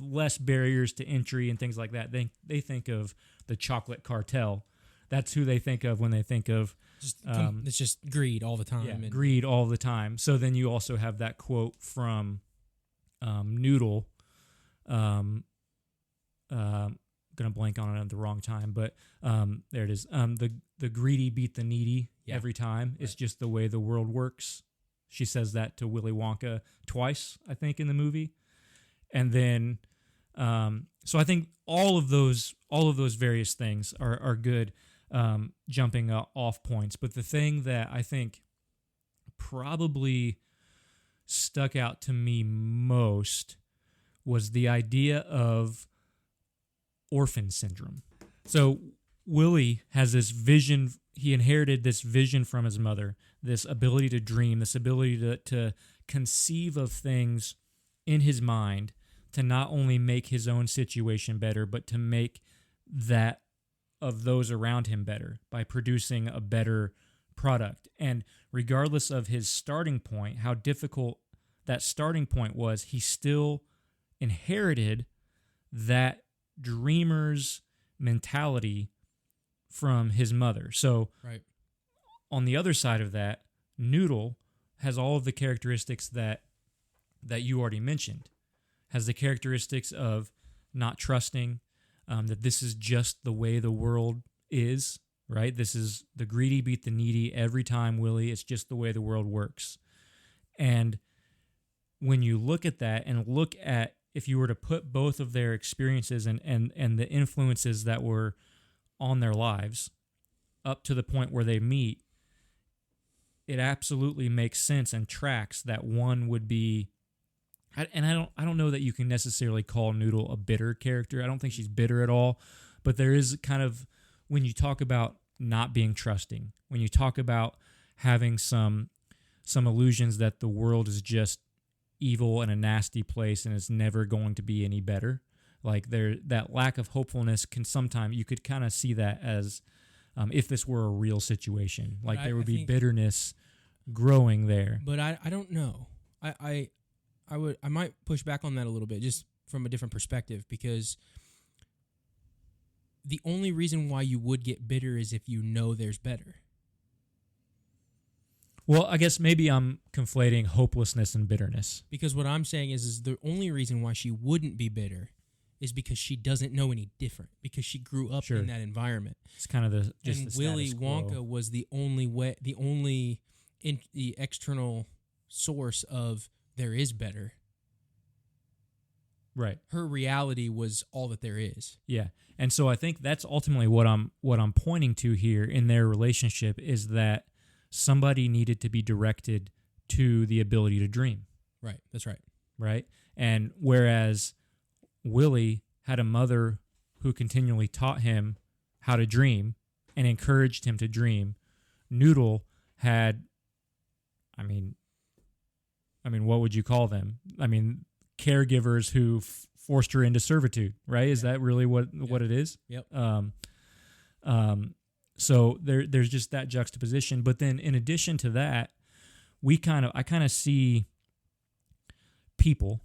less barriers to entry and things like that. They think of the chocolate cartel. That's who they think of when they think of it's just greed all the time. Yeah, greed all the time. So then you also have that quote from Noodle. Gonna blank on it at the wrong time, but there it is. The greedy beat the needy every time. It's just the way the world works. She says that to Willy Wonka twice, I think, in the movie. And then, so I think all of those various things are good jumping off points. But the thing that I think probably stuck out to me most was the idea of orphan syndrome. So Willie has this vision. He inherited this vision from his mother, this ability to dream, this ability to conceive of things in his mind, to not only make his own situation better, but to make that of those around him better by producing a better product. And regardless of his starting point, how difficult that starting point was, he still inherited that dreamer's mentality from his mother. So on the other side of that, Noodle has all of the characteristics that you already mentioned. Has the characteristics of not trusting, that this is just the way the world is, right? This is the greedy beat the needy every time, Willie. It's just the way the world works. And when you look at that and look at, if you were to put both of their experiences and the influences that were on their lives up to the point where they meet, it absolutely makes sense and tracks that one would be, and I don't know that you can necessarily call Noodle a bitter character. I don't think she's bitter at all, but there is kind of, when you talk about not being trusting, when you talk about having some illusions that the world is just evil and a nasty place and it's never going to be any better, like that lack of hopefulness can sometimes, you could kind of see that as if this were a real situation, like there would be bitterness growing there. But I don't know. I might push back on that a little bit, just from a different perspective, because the only reason why you would get bitter is if you know there's better. Well, I guess maybe I'm conflating hopelessness and bitterness. Because what I'm saying is the only reason why she wouldn't be bitter is because she doesn't know any different, because she grew up in that environment. It's kind of the Willy Wonka was the only external source of there is better. Right. Her reality was all that there is. Yeah. And so I think that's ultimately what I'm pointing to here in their relationship, is that somebody needed to be directed to the ability to dream. Right. That's right. Right. And whereas Willie had a mother who continually taught him how to dream and encouraged him to dream, Noodle had, I mean, what would you call them? I mean, caregivers who forced her into servitude, right? Is that really what it is? Yep. So there's just that juxtaposition. But then in addition to that, I kind of see people,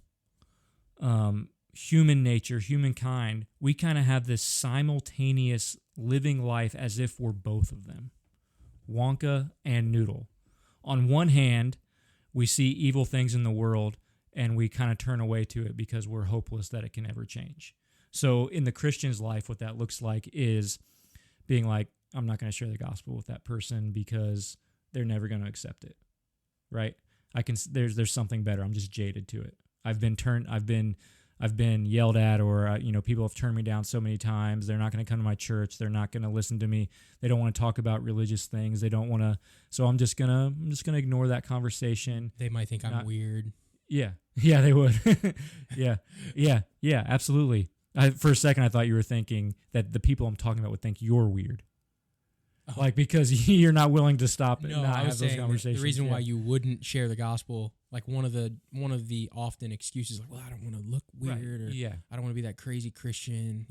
human nature, humankind, we kind of have this simultaneous living life as if we're both of them, Wonka and Noodle. On one hand, we see evil things in the world and we kind of turn away to it because we're hopeless that it can ever change. So in the Christian's life, what that looks like is being like, I'm not going to share the gospel with that person because they're never going to accept it, right? There's something better. I'm just jaded to it. I've been I've been yelled at, or people have turned me down so many times. They're not going to come to my church. They're not going to listen to me. They don't want to talk about religious things. They don't want to. So I'm just gonna ignore that conversation. They might think I'm weird. Yeah, they would. yeah, absolutely. For a second, I thought you were thinking that the people I'm talking about would think you're weird. Like, because you're not willing to stop and not have those conversations. The reason why you wouldn't share the gospel, like one of the often excuses, like, well, I don't want to look weird, or I don't want to be that crazy Christian,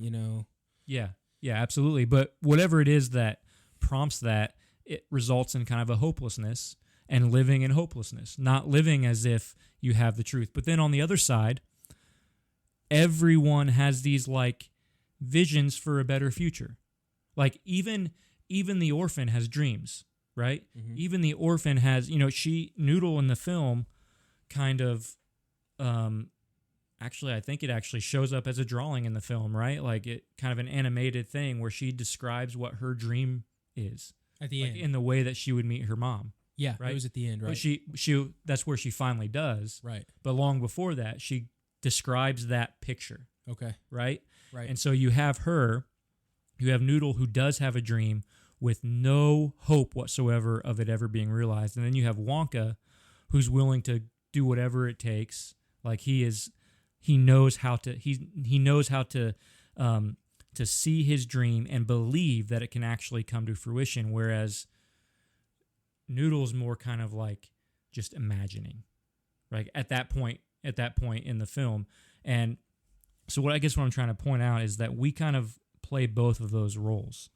Yeah, absolutely. But whatever it is that prompts that, it results in kind of a hopelessness and living in hopelessness, not living as if you have the truth. But then on the other side, everyone has these like visions for a better future. Like even the orphan has dreams, right? Mm-hmm. Even the orphan has, Noodle in the film kind of, actually, I think it actually shows up as a drawing in the film, right? Like it kind of an animated thing where she describes what her dream is. At the end. In the way that she would meet her mom. Yeah, right? It was at the end, right? But she that's where she finally does. Right. But long before that, she describes that picture. Okay. Right? Right. And so you have Noodle, who does have a dream with no hope whatsoever of it ever being realized. And then you have Wonka, who's willing to do whatever it takes. Like he knows how to see his dream and believe that it can actually come to fruition, whereas Noodle's more kind of like just imagining, right? At that point in the film. And so what I'm trying to point out is that we kind of play both of those roles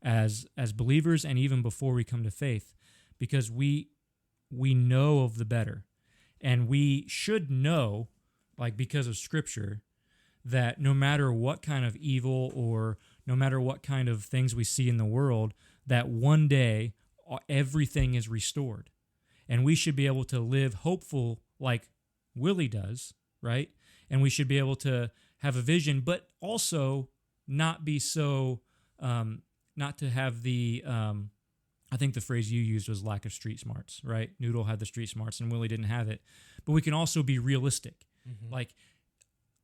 as believers, and even before we come to faith, because we know of the better, and we should know, like, because of Scripture, that no matter what kind of evil or no matter what kind of things we see in the world, that one day everything is restored. And we should be able to live hopeful like Willie does, right? And we should be able to have a vision, but also not be so, not to have the, I think the phrase you used was lack of street smarts, right? Noodle had the street smarts and Willie didn't have it. But we can also be realistic. Mm-hmm. Like,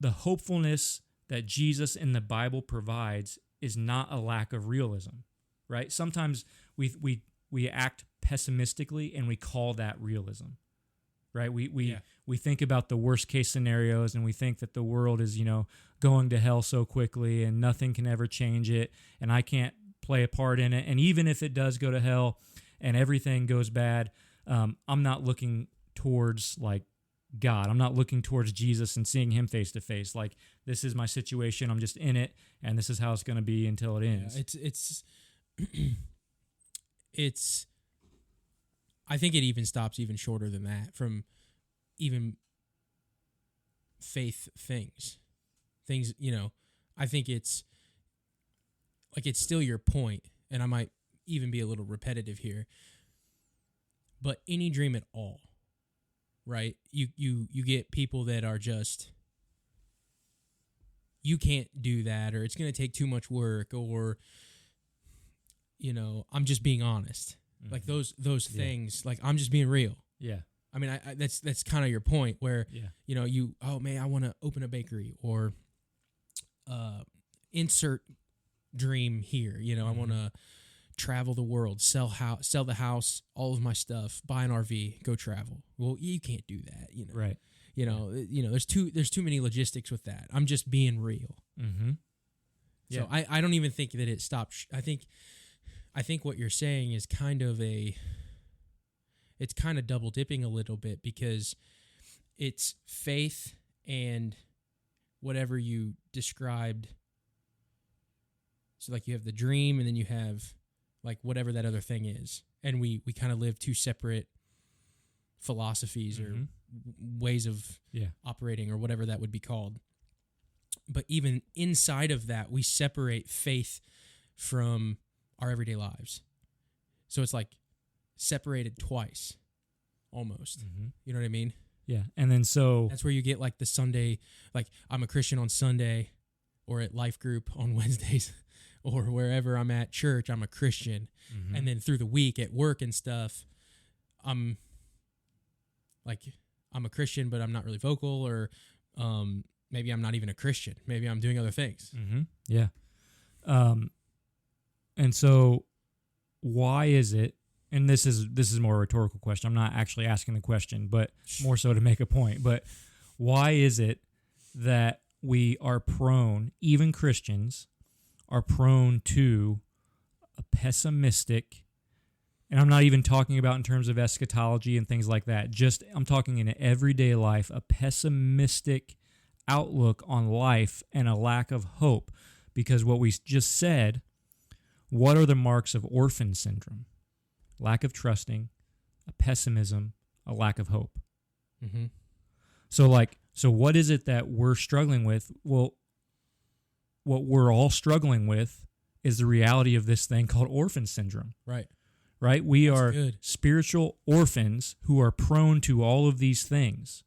the hopefulness that Jesus in the Bible provides is not a lack of realism, right? Sometimes we act pessimistically and we call that realism, right? We think about the worst case scenarios and we think that the world is, going to hell so quickly and nothing can ever change it and I can't play a part in it. And even if it does go to hell and everything goes bad, I'm not looking towards like God. I'm not looking towards Jesus and seeing him face to face. Like, this is my situation. I'm just in it, and this is how it's going to be until it ends. Yeah, it's I think it even stops even shorter than that, from even faith things, I think it's like, it's still your point, and I might even be a little repetitive here, but any dream at all, right? You get people that are just, you can't do that, or it's going to take too much work, or, I'm just being honest. Mm-hmm. Like those things, like, I'm just being real. Yeah. I mean, that's kind of your point where, oh man, I want to open a bakery, or insert dream here. Mm-hmm. I want to travel the world, sell the house, all of my stuff, buy an RV, go travel. Well, you can't do that, Right. There's too many logistics with that. I'm just being real. Mm-hmm. Yeah. So I don't even think that it stops. I think what you're saying is it's kind of double dipping a little bit, because it's faith and whatever you described. So like, you have the dream, and then you have like whatever that other thing is. And we kind of live two separate philosophies, mm-hmm. or ways of operating, or whatever that would be called. But even inside of that, we separate faith from our everyday lives. So it's like separated twice, almost. Mm-hmm. You know what I mean? Yeah. And then so that's where you get like the Sunday, like, I'm a Christian on Sunday, or at life group on Wednesdays, or wherever I'm at church, I'm a Christian. Mm-hmm. And then through the week at work and stuff, I'm a Christian, but I'm not really vocal, or maybe I'm not even a Christian. Maybe I'm doing other things. Mm-hmm. Yeah. And so why is it, and this is more a rhetorical question. I'm not actually asking the question, but more so to make a point. But why is it that we are prone, even Christians, are prone to a pessimistic, and I'm not even talking about in terms of eschatology and things like that, just I'm talking in everyday life, a pessimistic outlook on life and a lack of hope? Because what we just said, what are the marks of orphan syndrome? Lack of trusting, a pessimism, a lack of hope. Mm-hmm. So what is it that we're struggling with? Well, what we're all struggling with is the reality of this thing called orphan syndrome. Right? We are spiritual orphans who are prone to all of these things.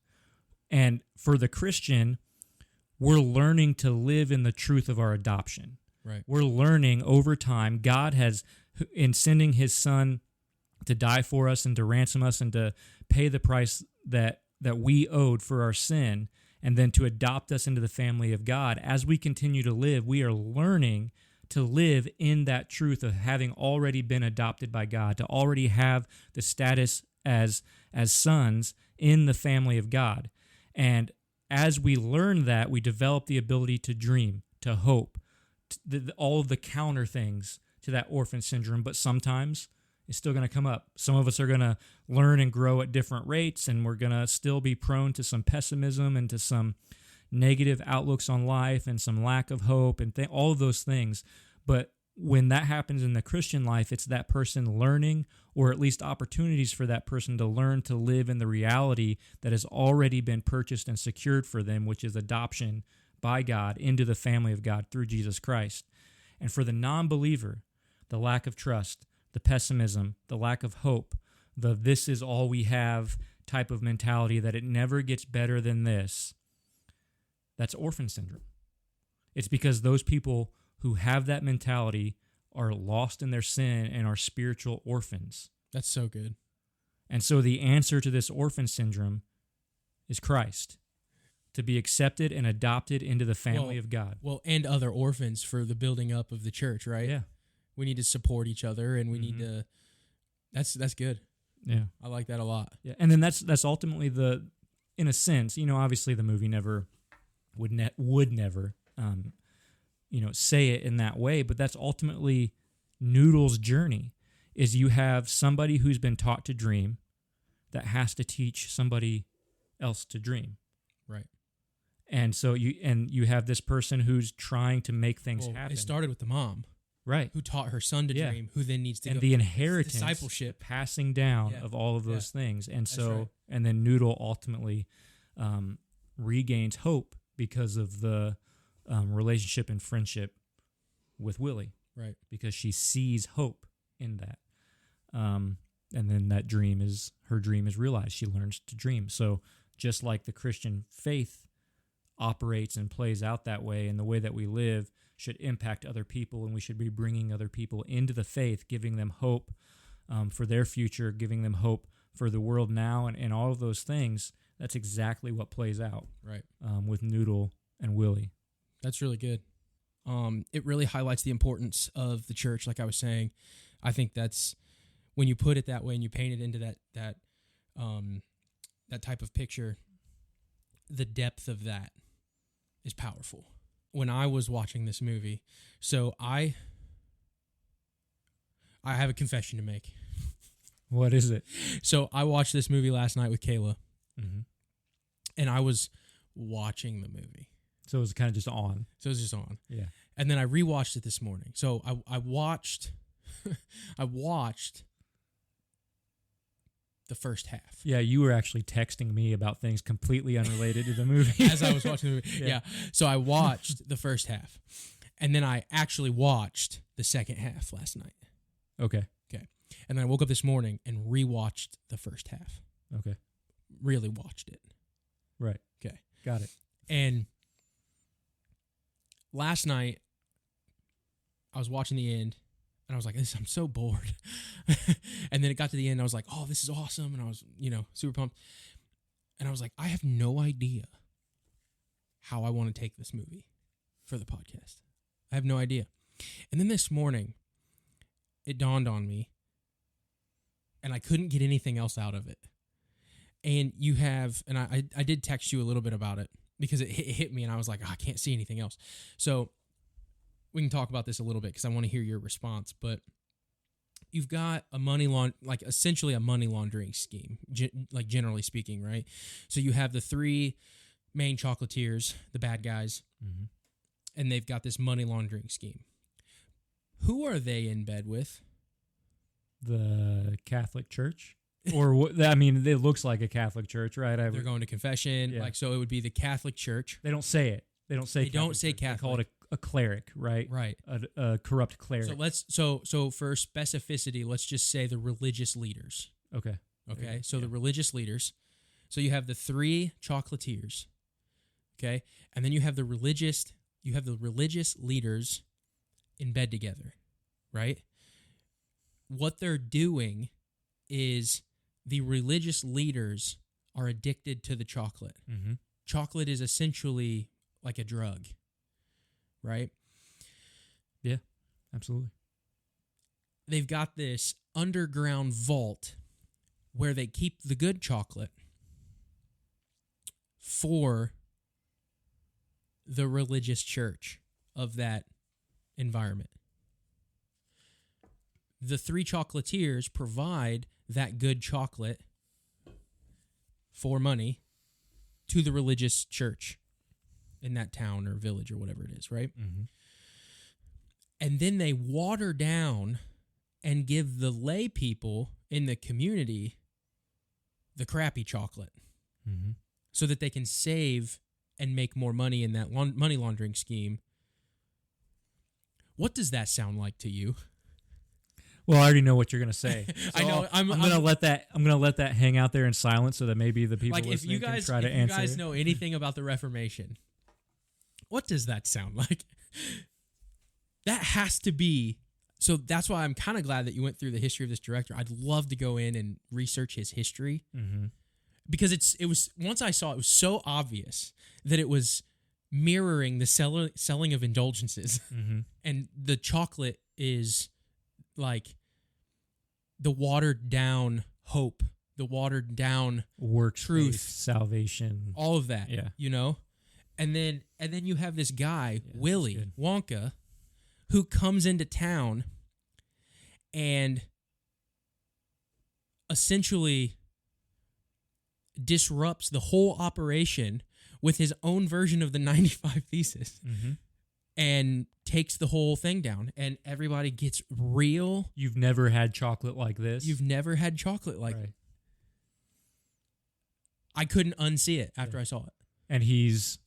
And for the Christian, we're learning to live in the truth of our adoption. Right. We're learning over time. God has, in sending his son to die for us and to ransom us and to pay the price that we owed for our sin, and then to adopt us into the family of God. As we continue to live, we are learning to live in that truth of having already been adopted by God, to already have the status as sons in the family of God. And as we learn that, we develop the ability to dream, to hope, all of the counter things to that orphan syndrome. But sometimes it's still going to come up. Some of us are going to learn and grow at different rates, and we're going to still be prone to some pessimism and to some negative outlooks on life and some lack of hope and all of those things. But when that happens in the Christian life, it's that person learning, or at least opportunities for that person to learn to live in the reality that has already been purchased and secured for them, which is adoption by God into the family of God through Jesus Christ. And for the non-believer, the lack of trust, the pessimism, the lack of hope, the this is all we have type of mentality that it never gets better than this, that's orphan syndrome. It's because those people who have that mentality are lost in their sin and are spiritual orphans. That's so good. And so the answer to this orphan syndrome is Christ, to be accepted and adopted into the family of God. Well, and other orphans for the building up of the church, right? Yeah. We need to support each other, and we need to. That's good. Yeah, I like that a lot. Yeah, and then that's ultimately in a sense, obviously the movie never would never, say it in that way, but that's ultimately Noodle's journey. Is you have somebody who's been taught to dream, that has to teach somebody else to dream. Right. And so you have this person who's trying to make things happen. It started with the mom. Right. Who taught her son to dream, who then needs to and go. the inheritance, discipleship, passing down of all of those things. And so, and then Noodle ultimately regains hope because of the relationship and friendship with Willie. Right. Because she sees hope in that. And then that her dream is realized. She learns to dream. So just like the Christian faith operates and plays out that way, and the way that we live should impact other people, and we should be bringing other people into the faith, giving them hope for their future, giving them hope for the world now, and all of those things. That's exactly what plays out with Noodle and Willie. That's really good. It really highlights the importance of the church, like I was saying. I think that's, when you put it that way and you paint it into that type of picture, the depth of that is powerful. When I was watching this movie, so I have a confession to make. What is it? So I watched this movie last night with Kayla, and I was watching the movie. So it was kind of just on. Yeah. And then I rewatched it this morning. So I watched the first half. Yeah, you were actually texting me about things completely unrelated to the movie. As I was watching the movie. Yeah. So I watched the first half. And then I actually watched the second half last night. Okay. And then I woke up this morning and rewatched the first half. Okay. Really watched it. Right. Okay. Got it. And last night, I was watching the end, and I was like, I'm so bored. And then it got to the end, and I was like, oh, this is awesome. And I was, super pumped. And I was like, I have no idea how I want to take this movie for the podcast. I have no idea. And then this morning, it dawned on me, and I couldn't get anything else out of it. And you have, and I did text you a little bit about it because it hit me, and I was like, I can't see anything else. So we can talk about this a little bit because I want to hear your response. But you've got essentially a money laundering scheme, like generally speaking, right? So you have the three main chocolatiers, the bad guys, and they've got this money laundering scheme. Who are they in bed with? The Catholic Church, or I mean, it looks like a Catholic church, right? They're going to confession, so it would be the Catholic Church. They don't say it. They don't say. Catholic. They call it a cleric, right? Right. A corrupt cleric. So for specificity, let's just say the religious leaders. Okay. So the religious leaders. So you have the three chocolatiers. Okay, and then you have the religious leaders in bed together, right? What they're doing is the religious leaders are addicted to the chocolate. Chocolate is essentially like a drug, right? Yeah, absolutely. They've got this underground vault where they keep the good chocolate for the religious church of that environment. The three chocolatiers provide that good chocolate for money to the religious church in that town or village or whatever it is, right? And then they water down and give the lay people in the community the crappy chocolate so that they can save and make more money in that money laundering scheme. What does that sound like to you? Well, I already know what you're going to say. So I know. I'm going to let that hang out there in silence so that maybe the people listening can try to answer. If you guys know anything about the Reformation, what does that sound like? That has to be. So that's why I'm kind of glad that you went through the history of this director. I'd love to go in and research his history because it was once I saw it was so obvious that it was mirroring the selling of indulgences, and the chocolate is like the watered down hope, the watered down work, truth, salvation, all of that. Yeah, and then you have this guy Willy Wonka, who comes into town and essentially disrupts the whole operation with his own version of the 95 Thesis and takes the whole thing down, and everybody gets real. You've never had chocolate like this. You've never had chocolate like it. I couldn't unsee it after I saw it. And he's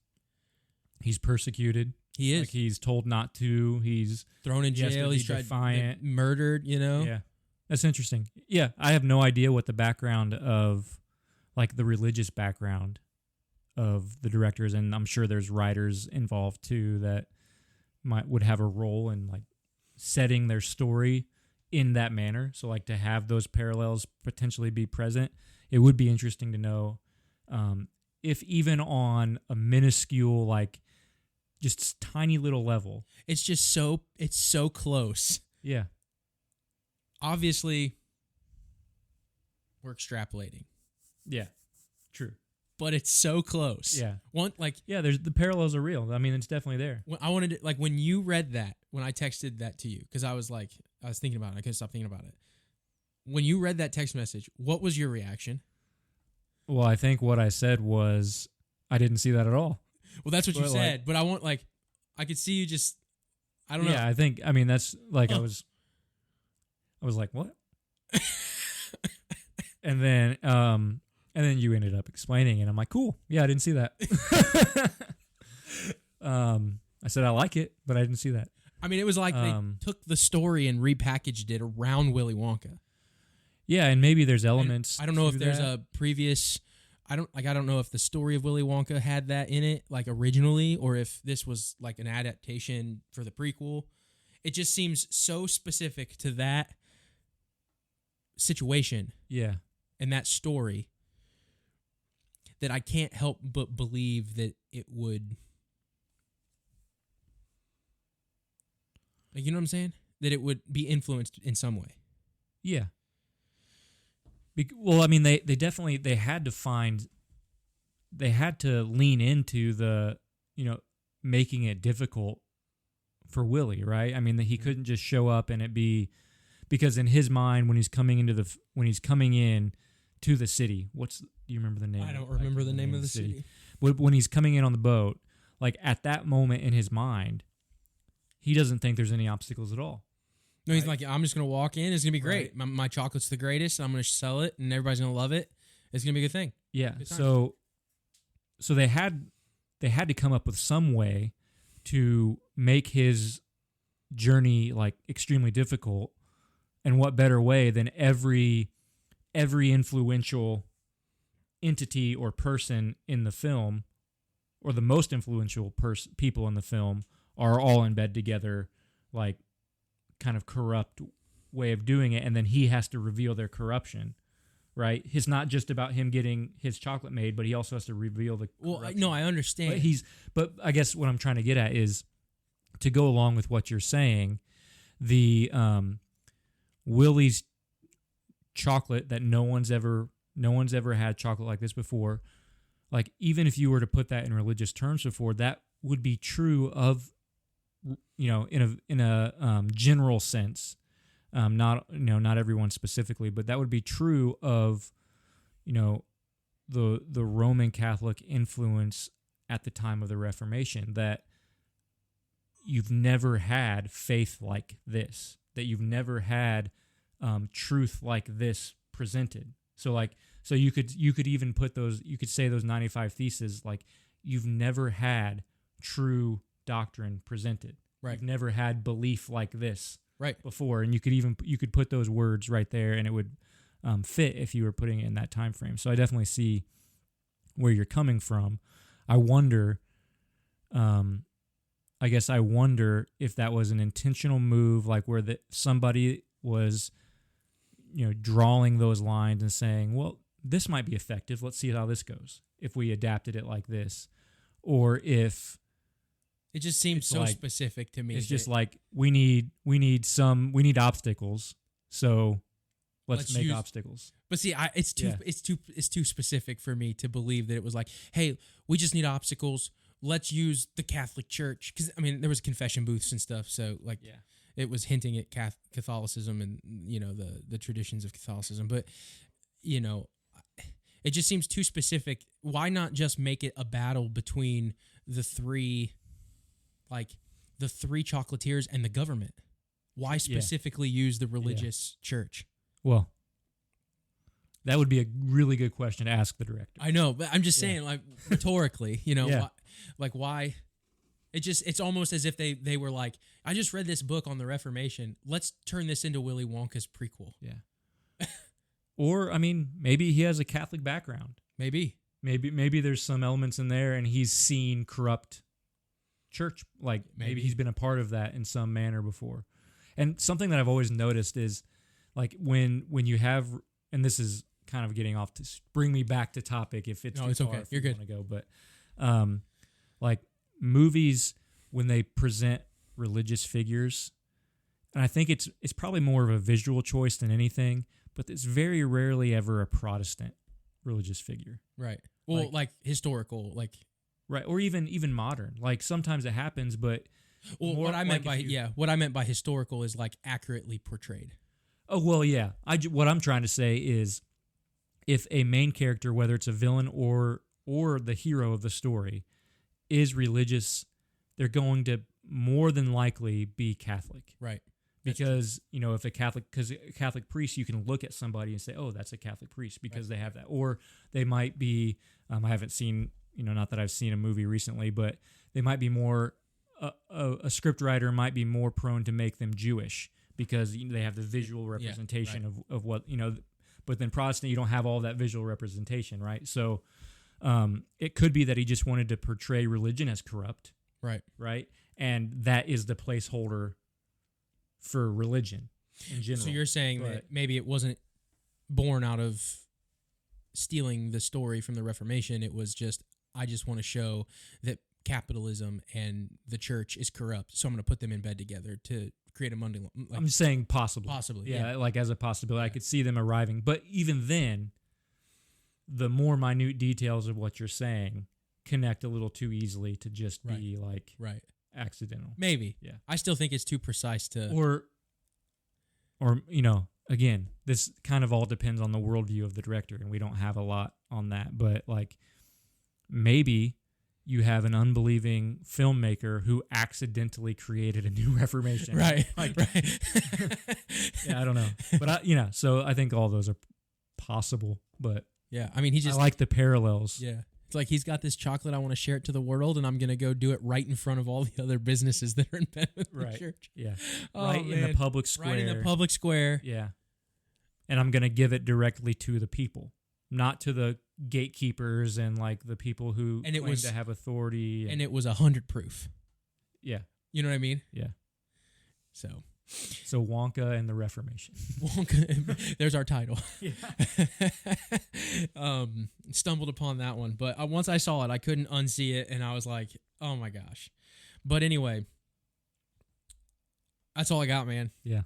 persecuted. He is. Like he's told not to. He's thrown in jail. He's tried defiant, murdered. Yeah, that's interesting. Yeah, I have no idea what the background of, like the religious background of the directors, and I'm sure there's writers involved too that would have a role in like setting their story in that manner. So like to have those parallels potentially be present, it would be interesting to know if even on a minuscule, like just tiny little level, it's so close. Yeah. Obviously, we're extrapolating. Yeah. True. But it's so close. Yeah. There's the parallels are real. I mean, it's definitely there. I wanted to, when you read that, when I texted that to you, because I was thinking about it. I couldn't stop thinking about it. When you read that text message, what was your reaction? Well, I think what I said was, I didn't see that at all. Well, that's what you said. But I could see you just, I don't know. Yeah, that's like, I was like, what? And then you ended up explaining, and I'm like, cool. Yeah, I didn't see that. I said I like it, but I didn't see that. I mean, it was like they took the story and repackaged it around Willy Wonka. Yeah, and maybe there's elements. I don't know if there's a previous. I don't know if the story of Willy Wonka had that in it, like originally, or if this was like an adaptation for the prequel. It just seems so specific to that situation. Yeah. And that story that I can't help but believe that it would Like, you know what I'm saying? That it would be influenced in some way. Yeah. Well, I mean, they definitely they had to lean into the, making it difficult for Willie, right? I mean, that he couldn't just show up and it be, because in his mind when he's coming in to the city, do you remember the name? I don't remember the name of the city. When he's coming in on the boat, like at that moment in his mind, he doesn't think there's any obstacles at all. No, he's like, I'm just going to walk in. It's going to be great. Right. My chocolate's the greatest. I'm going to sell it, and everybody's going to love it. It's going to be a good thing. Yeah. So they had to come up with some way to make his journey like extremely difficult. And what better way than every influential entity or person in the film, or the most influential people in the film, are all in bed together, like kind of corrupt way of doing it, and then he has to reveal their corruption, right? It's not just about him getting his chocolate made, but he also has to reveal the corruption. Well, no, I understand. But I guess what I'm trying to get at is, to go along with what you're saying, the Willie's chocolate that no one's ever had chocolate like this before. Like, even if you were to put that in religious terms before, that would be true of, in a general sense, not everyone specifically, but that would be true of, the Roman Catholic influence at the time of the Reformation, that you've never had faith like this, that you've never had truth like this presented. So you could even put those, you could say those 95 theses, like, you've never had true doctrine presented. Right. You've never had belief like this right before, and you could put those words right there, and it would fit if you were putting it in that time frame. So I definitely see where you're coming from. I wonder, I guess I wonder if that was an intentional move, like where somebody was, drawing those lines and saying, well, this might be effective. Let's see how this goes if we adapted it like this. Or if it just seems so specific to me. It's just like, we need obstacles. So let's make obstacles. But see, it's too specific for me to believe that it was like, hey, we just need obstacles. Let's use the Catholic Church, because there was confession booths and stuff. So it was hinting at Catholicism and the traditions of Catholicism. But it just seems too specific. Why not just make it a battle between the three chocolatiers and the government? Why specifically use the religious church? Well, that would be a really good question to ask the director. I know, but I'm just saying, like, rhetorically, why? It's almost as if they were like, I just read this book on the Reformation. Let's turn this into Willy Wonka's prequel. Yeah. Or, maybe he has a Catholic background. Maybe there's some elements in there, and he's seen corrupt church. Like, maybe he's been a part of that in some manner before. And something that I've always noticed is, like, when you have, and this is kind of getting off to bring me back to topic if it's it's okay. You're good. Want to go, but like movies, when they present religious figures, and I think it's probably more of a visual choice than anything, but it's very rarely ever a Protestant religious figure. Right. Well, like historical, like, right, or even modern. Like, sometimes it happens, but what I meant by historical is like accurately portrayed. Oh, well, yeah. What I'm trying to say is, if a main character, whether it's a villain or the hero of the story, is religious, they're going to more than likely be Catholic. Right. Because, if a Catholic priest, you can look at somebody and say, oh, that's a Catholic priest, because they have that. Or they might be, I haven't seen, not that I've seen a movie recently, but they might be more, a script writer might be more prone to make them Jewish, because they have the visual representation of what, but then Protestant, you don't have all that visual representation, right? So it could be that he just wanted to portray religion as corrupt. Right? And that is the placeholder for religion in general. So you're saying that maybe it wasn't born out of stealing the story from the Reformation. It was just, I just want to show that capitalism and the church is corrupt, so I'm going to put them in bed together to create a Monday. I'm just saying possibly. Possibly, Yeah, yeah. like as a possibility. I could see them arriving. But even then, the more minute details of what you're saying connect a little too easily to just be like accidental. Maybe. Yeah. I still think it's too precise to... Or you know, again, this kind of all depends on the worldview of the director, and we don't have a lot on that. But like, maybe you have an unbelieving filmmaker who accidentally created a new Reformation. Right. Like, right. yeah, I don't know. But so I think all those are possible. But yeah, I mean, he just... I like the parallels. Yeah. It's like he's got this chocolate, I want to share it to the world, and I'm going to go do it right in front of all the other businesses that are in bed with the church. Yeah. Oh, right man. in the public square. Right in the public square. Yeah. And I'm going to give it directly to the people, not to the gatekeepers and like the people who claim to have authority. And it was 100 proof. Yeah. You know what I mean? Yeah. So Wonka and the Reformation. Wonka, there's our title. Yeah. Stumbled upon that one, but once I saw it, I couldn't unsee it, and I was like, "Oh my gosh!" But anyway, that's all I got, man. Yeah.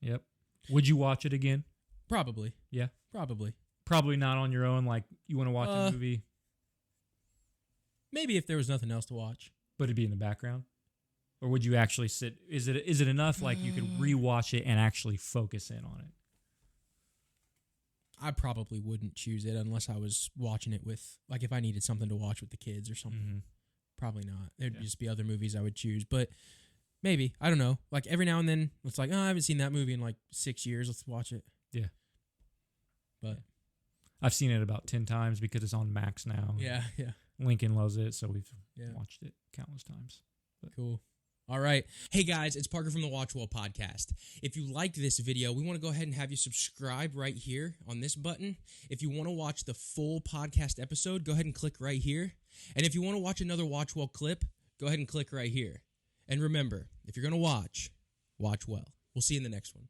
Yep. Would you watch it again? Probably. Yeah. Probably. Probably not on your own. Like you want to watch a movie. Maybe if there was nothing else to watch. But it'd be in the background. Or would you actually sit? Is it enough like you could rewatch it and actually focus in on it? I probably wouldn't choose it unless I was watching it with, like, if I needed something to watch with the kids or something. Mm-hmm. Probably not. There'd just be other movies I would choose. But maybe. I don't know. Like, every now and then, it's like, oh, I haven't seen that movie in like 6 years. Let's watch it. Yeah. But I've seen it about 10 times because it's on Max now. Yeah, yeah. Lincoln loves it, so we've watched it countless times. But. Cool. All right. Hey, guys, it's Parker from the WatchWell Podcast. If you liked this video, we want to go ahead and have you subscribe right here on this button. If you want to watch the full podcast episode, go ahead and click right here. And if you want to watch another WatchWell clip, go ahead and click right here. And remember, if you're going to watch well. We'll see you in the next one.